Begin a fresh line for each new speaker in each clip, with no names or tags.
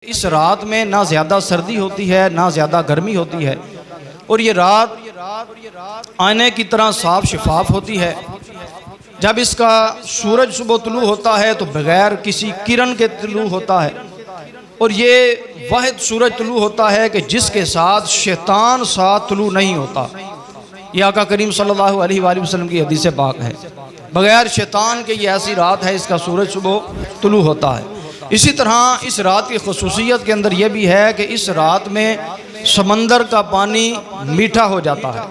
इस रात में ना ज़्यादा सर्दी होती है ना ज़्यादा गर्मी होती है और ये रात आईने की तरह साफ शफाफ होती है। जब इसका सूरज सुबह तुलू होता है तो बग़ैर किसी किरण के तुलू होता है और ये वाहिद सूरज तुलू होता है कि जिसके साथ शैतान साथ तुलू नहीं होता। ये आका करीम सल्लल्लाहु अलैहि वसल्लम की हदीस पाक है। बग़ैर शैतान के ये ऐसी रात है इसका सूरज सुबह तुलू होता है। इसी तरह इस रात की ख़ुसूसियत के अंदर यह भी है कि इस रात में समंदर का पानी मीठा हो जाता है।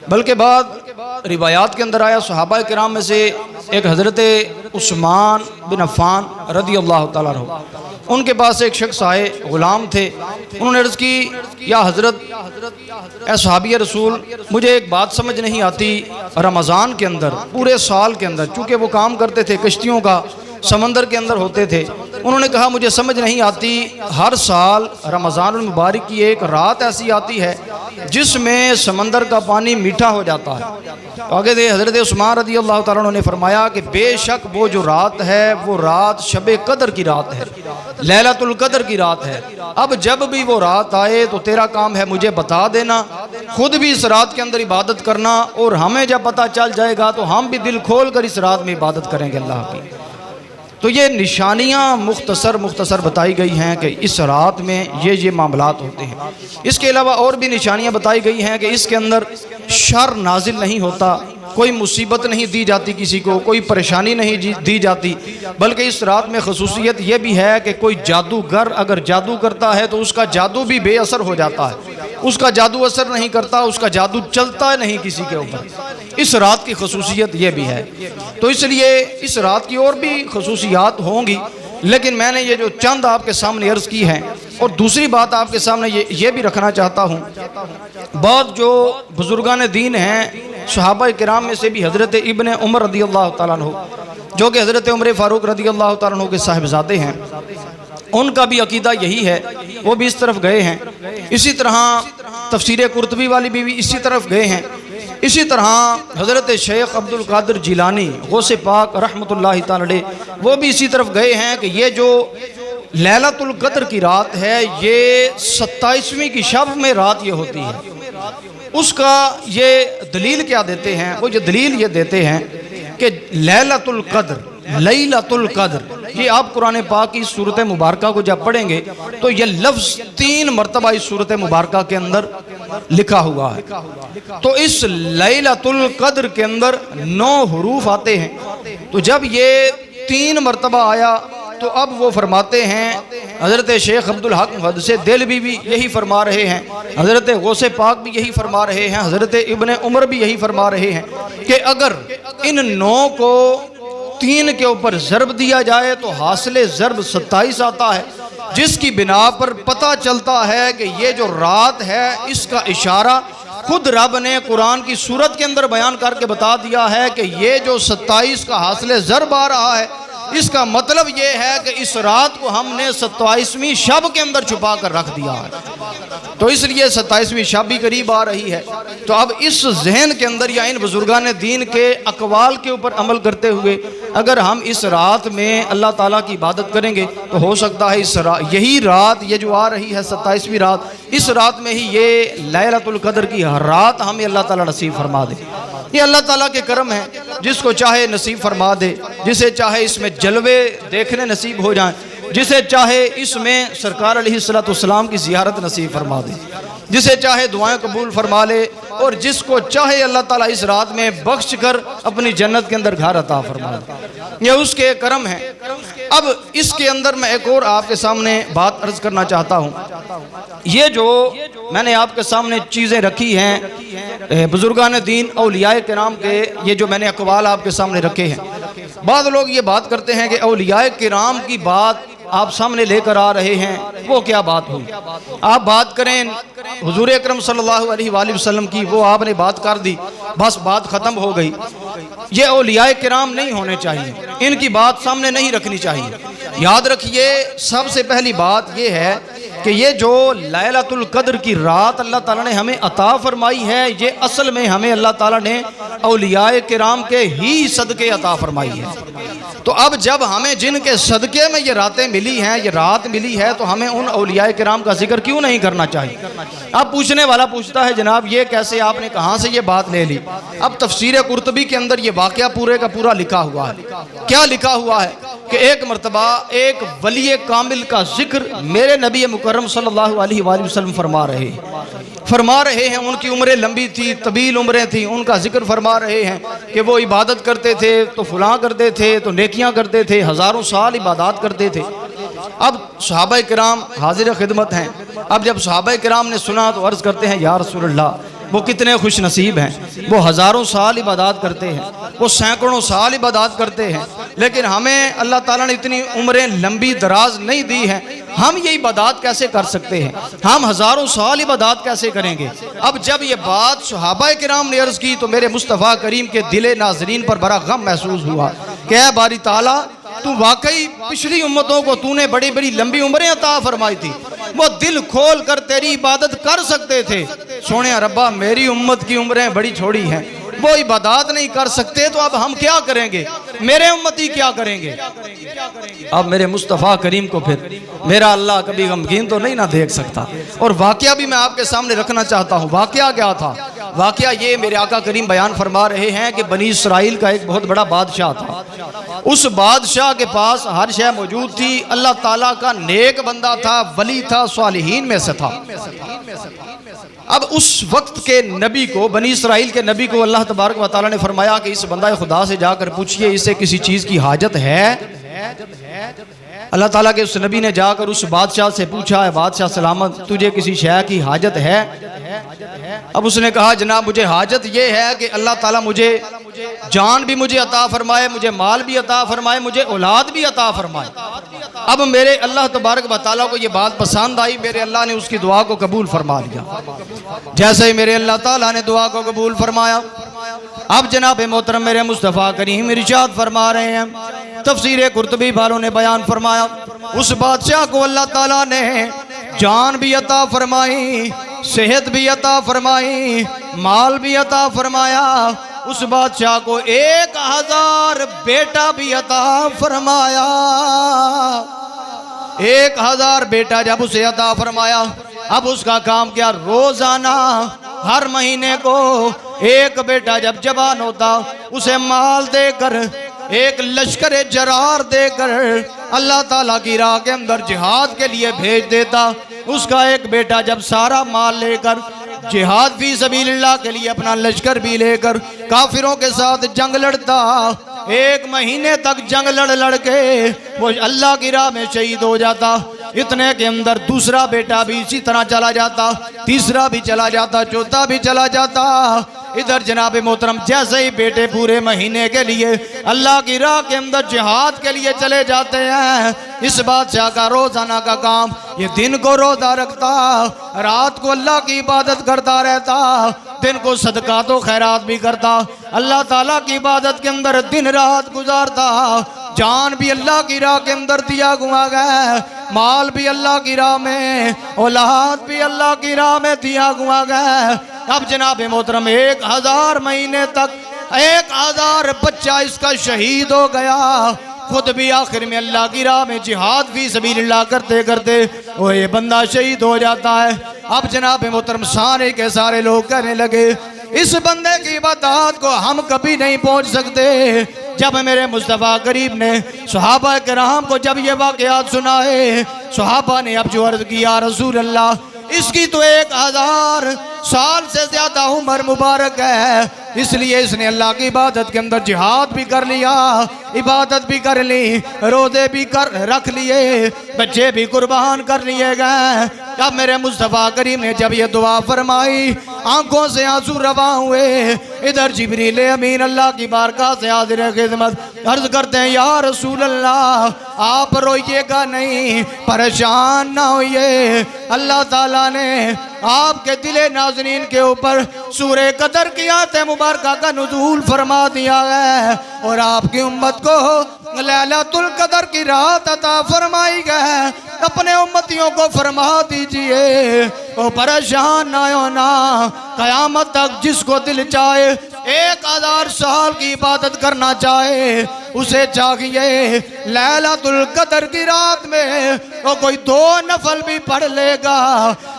बल्कि बाद रिवायात के अंदर आया सहाबा किराम में से एक हज़रत उस्मान बिन अफ़्फ़ान रदी अल्लाह तआला अन्हु, उनके पास एक शख्स आए, ग़ुलाम थे। उन्होंने अर्ज़ की, या हज़रत ए सहाबी रसूल, मुझे एक बात समझ नहीं आती, रमज़ान के अंदर पूरे साल के अंदर, चूँकि वो काम करते थे कश्तियों का, समंदर के अंदर होते थे, उन्होंने कहा मुझे समझ नहीं आती, हर साल रमज़ान मुबारक की एक रात ऐसी आती है जिसमें समंदर का पानी मीठा हो जाता है। तो आगे दे हज़रत उस्मान रज़ी अल्लाह तआला अन्हु ने फरमाया कि बेशक वो जो रात है वो रात शब कदर की रात है, लैलतुल कदर की रात है। अब जब भी वो रात आए तो तेरा काम है मुझे बता देना, खुद भी इस रात के अंदर इबादत करना, और हमें जब पता चल जाएगा तो हम भी दिल खोल कर इस रात में इबादत करेंगे अल्लाह की। तो ये निशानियाँ मुख्तसर बताई गई हैं कि इस रात में ये मामलात होते हैं। इसके अलावा और भी निशानियाँ बताई गई हैं कि इसके अंदर शर नाजिल नहीं होता, कोई मुसीबत नहीं दी जाती किसी को, कोई परेशानी नहीं दी जाती। बल्कि इस रात में खसूसियत यह भी है कि कोई जादूगर अगर जादू करता है तो उसका जादू भी बेअसर हो जाता है, उसका जादू असर नहीं करता, उसका जादू चलता नहीं किसी के ऊपर। इस रात की खसूसियत यह भी है। तो इसलिए इस रात की और भी खसूसियात होंगी, लेकिन मैंने ये जो चंद आपके सामने अर्ज़ की है। और दूसरी बात आपके सामने ये भी रखना चाहता हूँ, बहुत जो बुजुर्गान दीन हैं सहाबा किराम में से भी हज़रत इब्ने उमर रदी अल्लाह तआला अन्हु, जो कि हज़रत उमर फ़ारूक रदी अल्लाह तआला अन्हु के साहिबजादे हैं, उनका भी अकीदा यही है, वो भी इस तरफ गए हैं। इसी तरह तफसीर कुर्तबी वाली भी इसी तरफ गए हैं। इसी तरह हज़रत शेख अब्दुल कादिर जिलानी गौसे पाक रहमतुल्लाहि तआला अलैह, वो भी इसी तरफ गए हैं कि ये जो लैलतुल कद्र की रात है ये 27वीं की शब में रात ये होती है। उसका ये दलील क्या देते हैं, वो जो दलील ये देते हैं कि लैलतुल कद्र, ये आप कुरान पाक की सूरत मुबारक को जब पढ़ेंगे तो ये लफ्ज़ 3 मरतबा इस सूरत मुबारक के अंदर लिखा हुआ है। तो इस लैलतुल कद्र के अंदर 9 हरूफ आते हैं। तो जब ये 3 मरतबा आया तो अब वो फरमाते हैं, हज़रत शेख अब्दुल हक मुहद्दिस देलवी भी यही फरमा रहे हैं, हज़रत गौसे पाक भी यही फरमा रहे हैं, हज़रत इब्ने उमर भी यही फरमा रहे हैं कि अगर इन 9 को 3 के ऊपर ज़रब दिया जाए तो हासिल ज़रब 27 आता है, जिसकी बिना पर पता चलता है कि ये जो रात है इसका इशारा खुद रब ने कुरान की सूरत के अंदर बयान करके बता दिया है कि ये जो 27 का हासिल ज़रब आ रहा है, इसका मतलब ये है कि इस रात को हमने 27वीं शब के अंदर छुपा कर रख दिया है। तो इसलिए 27वीं शब भी करीब आ रही है। तो अब इस जहन के अंदर या इन बुजुर्गान दीन के अकवाल के ऊपर अमल करते हुए अगर हम इस रात में अल्लाह ताला की इबादत करेंगे तो हो सकता है यही रात ये जो आ रही है 27वीं रात, इस रात में ही ये लैलतुल कद्र की रात हमें अल्लाह ताला नसीब फरमा दे। ये अल्लाह ताला के करम है, जिसको चाहे नसीब फरमा दे, जिसे चाहे इसमें जलवे देखने नसीब हो जाएं, जिसे चाहे इसमें सरकार अलैहिस्सलाम की ज़ियारत नसीब फरमा दे, जिसे चाहे दुआएं कबूल फरमा ले, और जिसको चाहे अल्लाह ताला इस रात में बख्श कर अपनी जन्नत के अंदर घर अता फरमा दे। यह उसके करम है। अब इसके अंदर मैं एक और आपके सामने बात अर्ज़ करना चाहता हूँ। ये जो मैंने आपके सामने चीज़ें रखी हैं बुजुर्गान दीन औलियाए किराम के, ये जो मैंने अक़वाल आपके सामने रखे हैं, बाद लोग ये बात करते हैं कि औलियाए किराम की बात आप सामने लेकर आ रहे हैं, वो क्या बात हुई? आप बात करें हुजूर अकरम सल्लल्लाहु अलैहि वसल्लम की, वो आपने बात कर दी, बस बात ख़त्म हो गई। ये औलियाए किराम नहीं होने चाहिए, इनकी बात सामने नहीं रखनी चाहिए। याद रखिए, सबसे पहली बात ये है कि ये जो लैलतुल कद्र की रात अल्लाह ताला ने हमें अता फरमाई है, ये असल में हमें अल्लाह ताला ने औलियाए किराम के ही सदके अता फरमाई है। तो अब जब हमें जिनके सदके में ये रातें मिली हैं, ये रात मिली है, तो हमें उन औलियाए किराम का जिक्र क्यों नहीं करना चाहिए। अब पूछने वाला पूछता है जनाब ये कैसे, आपने कहाँ से ये बात ले ली। अब तफसीर कुर्तबी के अंदर ये वाक़या पूरे का पूरा लिखा हुआ है। क्या लिखा हुआ है कि एक मरतबा एक वली कामिल का जिक्र मेरे नबी मुकर्रम सल्लल्लाहु अलैहि वसल्लम फरमा रहे हैं। उनकी उम्रें लंबी थी, तवील उम्रें थी, उनका जिक्र फरमा रहे हैं कि वो इबादत करते थे तो फलां करते थे, तो नेकियां करते थे, हज़ारों साल इबादत करते थे। अब सहाबा किराम हाजिर खिदमत हैं। अब जब सहाबा किराम ने सुना तो अर्ज़ करते हैं या रसूल अल्लाह, वो कितने खुश नसीब हैं, वो हज़ारों साल इबादत करते हैं, वो सैकड़ों साल इबादत करते हैं, लेकिन हमें अल्लाह ताला ने इतनी उम्रें लंबी दराज नहीं दी हैं, हम ये इबादत कैसे कर सकते हैं, हम हज़ारों साल इबादत कैसे करेंगे। अब जब ये बात सहाबा किराम ने अर्ज़ की तो मेरे मुस्तफ़ा करीम के दिले नाज़रीन पर बड़ा गम महसूस हुआ कि ऐ बारी ताला, तू वाकई पिछली उम्मतों को तूने बड़ी बड़ी लंबी उम्रें अता फरमाई थी, वो दिल खोल कर तेरी इबादत कर सकते थे। सोने रब्बा मेरी उम्मत की उम्रें बड़ी छोड़ी हैं, वो इबादत नहीं कर सकते, तो अब हम क्या करेंगे, मेरे उम्मती क्या करेंगे। अब मेरे मुस्तफ़ा करीम को फिर मेरा अल्लाह कभी गमगीन तो नहीं ना देख सकता। और वाकया भी मैं आपके सामने रखना चाहता हूँ। वाकया क्या था, वाकया ये मेरे आका करीम बयान फरमा रहे हैं कि बनी इसराइल का एक बहुत बड़ा बादशाह था। उस बादशाह के पास हर शय मौजूद थी, अल्लाह ताला का नेक बंदा था, वली था, सालिहीन में से था। अब उस वक्त के नबी को, बनी इसराइल के नबी को अल्लाह तबारक व तआला ने फरमाया कि इस बंदा खुदा से जाकर पूछिए इसे किसी चीज़ की हाजत है। अल्लाह ताला के उस नबी ने जाकर उस बादशाह से पूछा, है बादशाह सलामत, तुझे किसी शय की हाजत है। अब उसने कहा जनाब मुझे हाजत ये है कि अल्लाह ताला मुझे जान भी मुझे अता फरमाए, मुझे माल भी अता फरमाए, मुझे औलाद भी अता फरमाए। अब मेरे अल्लाह तबारक व तआला को ये बात पसंद आई, मेरे अल्लाह ने उसकी दुआ को कबूल फरमा लिया। जैसे ही मेरे अल्लाह ताला ने दुआ को कबूल फरमाया, अब जनाब मोहतरम मेरे मुस्तफ़ा करीम इरशाद फरमा रहे हैं, तफसीर कुर्तबी वालों ने बयान फरमाया, उस बादशाह को अल्लाह ताला ने जान भी अता फरमाई, सेहत भी अता फरमाई, माल भी अता फरमाया। उस बादशाह को 1000 बेटा भी अता फरमाया। 1000 बेटा जब उसे अता फरमाया, अब उसका काम क्या, रोजाना हर महीने को एक बेटा जब जवान होता उसे माल देकर, एक लश्कर जरार देकर अल्लाह ताला की राह के अंदर जिहाद के लिए भेज देता। उसका एक बेटा जब सारा माल लेकर जिहाद फी सबीलिल्लाह के लिए अपना लश्कर भी लेकर काफिरों के साथ जंग लड़ता, 1 महीने तक जंग लड़ के वो अल्लाह की राह में शहीद हो जाता। इतने के अंदर दूसरा बेटा भी इसी तरह चला जाता, तीसरा भी चला जाता, चौथा भी चला जाता। इधर जनाब मोहतरम जैसे ही बेटे पूरे महीने के लिए अल्लाह की राह के अंदर जिहाद के लिए चले जाते हैं, इस बादशाह का रोजाना का काम, ये दिन को रोजा रखता, रात को अल्लाह की इबादत करता रहता, दिन को सदका तो खैरात भी करता, अल्लाह ताला की इबादत के अंदर दिन रात गुजारता। जान भी अल्लाह की राह के अंदर दिया गुआ गया, माल भी अल्लाह की राह में, औलाद भी अल्लाह की राह में दिया गुआ गया। अब जनाब मोहतरम 1000 महीने तक 1000 बच्चा इसका शहीद हो गया। खुद भी आखिर में अल्लाह की राह में जिहाद फी सबीलिल्लाह करते करते वो ये बंदा शहीद हो जाता है। अब जनाब मोहतरम सारे के सारे लोग कहने लगे इस बंदे की इबादत को हम कभी नहीं पहुंच सकते। जब मेरे मुस्तफ़ा करीम ने सहाबा किराम को जब ये वाक़यात सुनाए, सहाबा ने अब जो अर्ज़ किया रसूल अल्लाह, इसकी तो 1000 साल से ज्यादा उम्र मुबारक है, इसलिए इसने अल्लाह की इबादत के अंदर जिहाद भी कर लिया, इबादत भी कर ली, रोज़े भी कर रख लिए, बच्चे भी कुर्बान कर लिए गए। अब मेरे मुस्तफ़ा करीम ने जब ये दुआ फरमाई, आंखों से आंसू रवा हुए। इधर जिब्रील अमीन अल्लाह की बारगाह से हाजिर खिदमत अर्ज करते हैं या रसूल अल्लाह आप रोइएगा नहीं, परेशान ना होइए, अल्लाह ताला ने आपके दिले नाज़रीन के ऊपर सूरे कदर की आयत मुबारक का नुज़ूल फरमा दिया है और आपकी उम्मत को लैलतुल कदर की रात अता फरमाई गई है। अपने उम्मतियों को फरमा दीजिए वो परेशान ना होना। कयामत तक जिसको दिल चाहे 1000 साल की इबादत करना चाहे उसे चाहिए लैलतुल कदर की रात में वो कोई 2 नफल भी पढ़ लेगा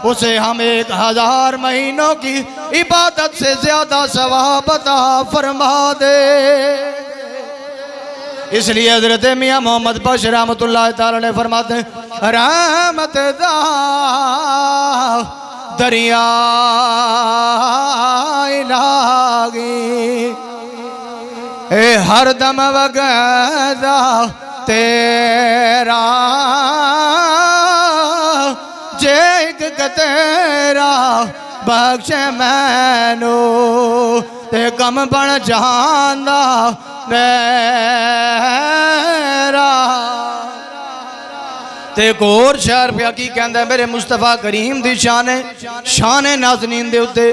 उसे हम 1000 महीनों की इबादत से ज्यादा सवाब अता फरमा दे। इसलिए हजरत मियां मोहम्मद बशीर रहमतुल्लाह ताला ने फरमाते हैं रहमत दा दरिया लागी ए हर दम वगदा तेरा जे एक तेरा बख्श मैनू ते कम बन जांदा मेरा। ते एक और शहर पिया की कहंदा मेरे मुस्तफा करीम दी शान नाज़नीन दे उत्ते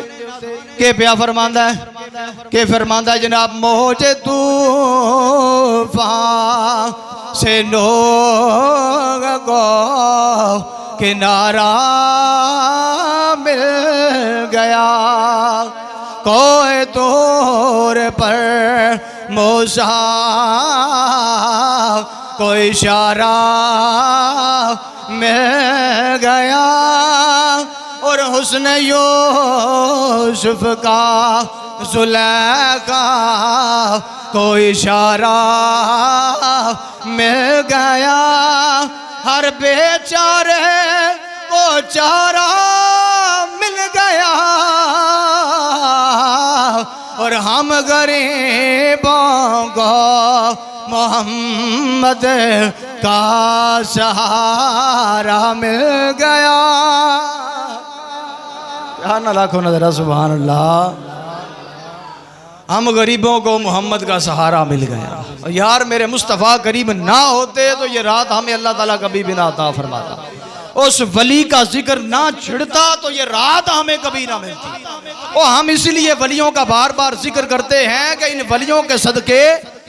के पिया फरमांदा है के फरमांदा जनाब मोजे तूफान से लोगों को किनारा मिल गया कोई तौर पर मूसा कोई इशारा मिल गया और हुस्न यूसुफ का जुलेखा कोई इशारा मिल गया हर बेचारे को चारा मिल गया और हम गरीबों को मोहम्मद का सहारा मिल गया। ना लाखों नजरा सुभान अल्लाह। हम गरीबों को मोहम्मद का सहारा मिल गया। यार मेरे मुस्तफ़ा करीब ना होते तो ये रात हमें अल्लाह ताला कभी भी ना अता फरमाता। उस वली का जिक्र ना छिड़ता तो ये रात हमें कभी ना मिलती। और हम इसलिए वलियों का बार बार जिक्र करते हैं कि इन वलियों के सदके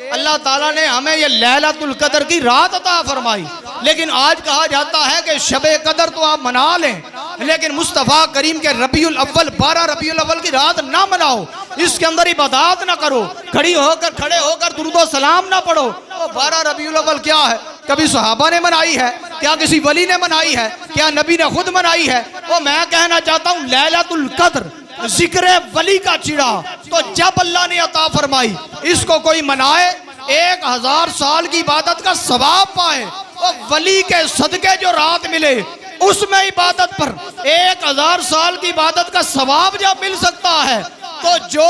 अल्लाह ताला ने हमें ये लैलतुल कदर की रात अता फरमाई। लेकिन आज कहा जाता है कि शबे कदर तो आप मना लें लेकिन मुस्तफ़ा करीम के रबीउल अव्वल 12 रबीउल अव्वल की रात ना मनाओ, इसके अंदर इबादत ना करो, खड़े होकर दुरूदो सलाम ना पढ़ो। तो 12 रबीउल अव्वल क्या है? कभी सहाबा ने मनाई है क्या? किसी वली ने मनाई है क्या? नबी ने खुद मनाई है? वो मैं कहना चाहता हूँ लैलतुल कद्र जिक्र वली का चिड़ा तो जब अल्लाह ने अता फरमाई इसको कोई मनाए 1000 साल की इबादत का सवाब पाए और वली के सदके जो रात मिले उसमें इबादत पर 1000 साल की इबादत का सवाब जब मिल सकता है तो जो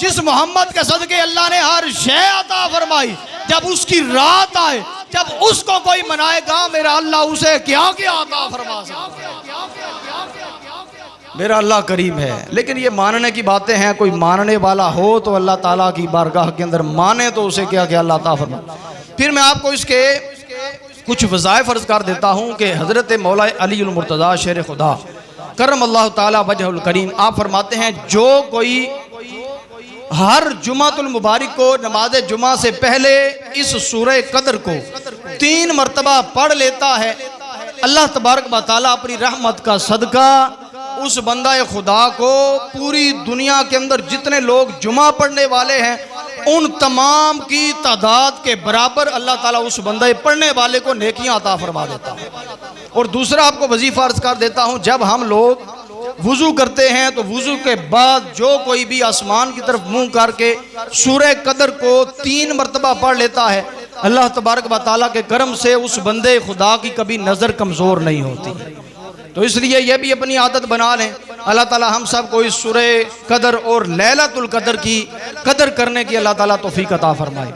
जिस मोहम्मद के सदके अल्लाह ने हर शय अता फरमाई जब उसकी रात आए जब उसको कोई मनाएगा मेरा अल्लाह उसे क्या क्या अता फरमा सकता है। मेरा अल्लाह करीम है। लेकिन ये मानने की बातें हैं, कोई मानने वाला हो तो अल्लाह ताला की बारगाह के अंदर माने तो उसे क्या क्या अल्लाह अता फरमा। फिर मैं आपको इसके कुछ वज़ाइफ अर्ज़ कर देता हूँ कि हज़रत मौला अलीउल मुर्तज़ा शेर खुदा करम अल्लाह ताला वजहुल करीम आप फरमाते हैं जो कोई हर जुमातुल मुबारक को नमाज जुमा से पहले इस सूरह कदर को 3 मरतबा पढ़ लेता है अल्लाह तबारक व तआला अपनी रहमत का सदका उस बंदा खुदा को पूरी दुनिया के अंदर जितने लोग जुमा पढ़ने वाले हैं उन तमाम की तादाद के बराबर अल्लाह ताला उस बंदे पढ़ने वाले को नेकियां अता फरमा देता है। और दूसरा आपको वजीफा अर्ज कर देता हूँ, जब हम लोग वुजू करते हैं तो वुजू के बाद जो कोई भी आसमान की तरफ मुंह करके सूरह कदर को 3 मरतबा पढ़ लेता है अल्लाह तबारक व तआला के करम से उस बंदे खुदा की कभी नज़र कमज़ोर नहीं होती। तो इसलिए यह भी अपनी आदत बना लें। अल्लाह ताला हम सब को इस सूरह कदर और लैलतुल कदर की कदर करने की अल्लाह ताला तौफीक अता फरमाए।